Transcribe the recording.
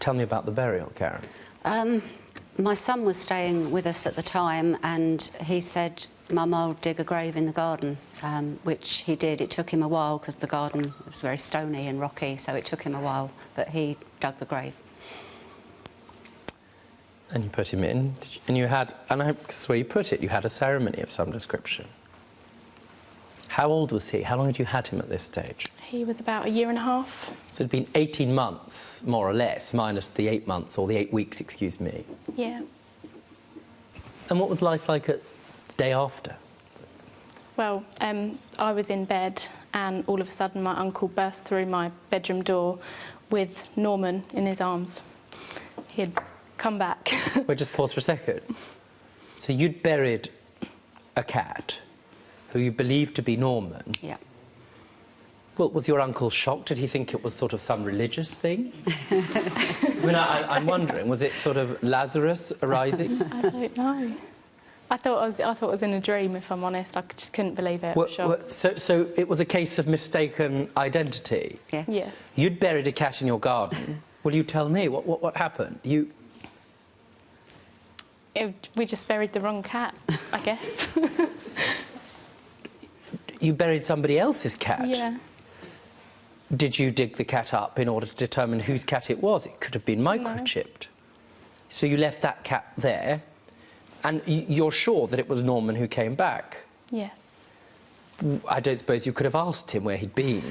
Tell me about the burial, Karen. My son was staying with us at the time, and he said, Mum, I'll dig a grave in the garden, which he did. It took him a while because the garden was very stony and rocky, so it took him a while, but he dug the grave. And you put him in, and you had, and that's where you put it, you had a ceremony of some description. How old was he? How long had you had him at this stage? He was about 1.5 years. So it'd been 18 months, more or less, minus the 8 months, or the 8 weeks, excuse me. Yeah. And what was life like at the day after? Well, I was in bed, and all of a sudden my uncle burst through my bedroom door with Norman in his arms. He had come back. Wait, just pause for a second. So you'd buried a cat who you believed to be Norman. Yeah. Well, was your uncle shocked? Did he think it was sort of some religious thing? I mean, I'm wondering, was it sort of Lazarus arising? I don't know. I thought it was in a dream, if I'm honest. I just couldn't believe it. So it was a case of mistaken identity? Yes. Yes. You'd buried a cat in your garden. Will you tell me what happened? We just buried the wrong cat, I guess. You buried somebody else's cat? Yeah. Did you dig the cat up in order to determine whose cat it was? It could have been microchipped. No. So you left that cat there, and you're sure that it was Norman who came back? Yes. I don't suppose you could have asked him where he'd been.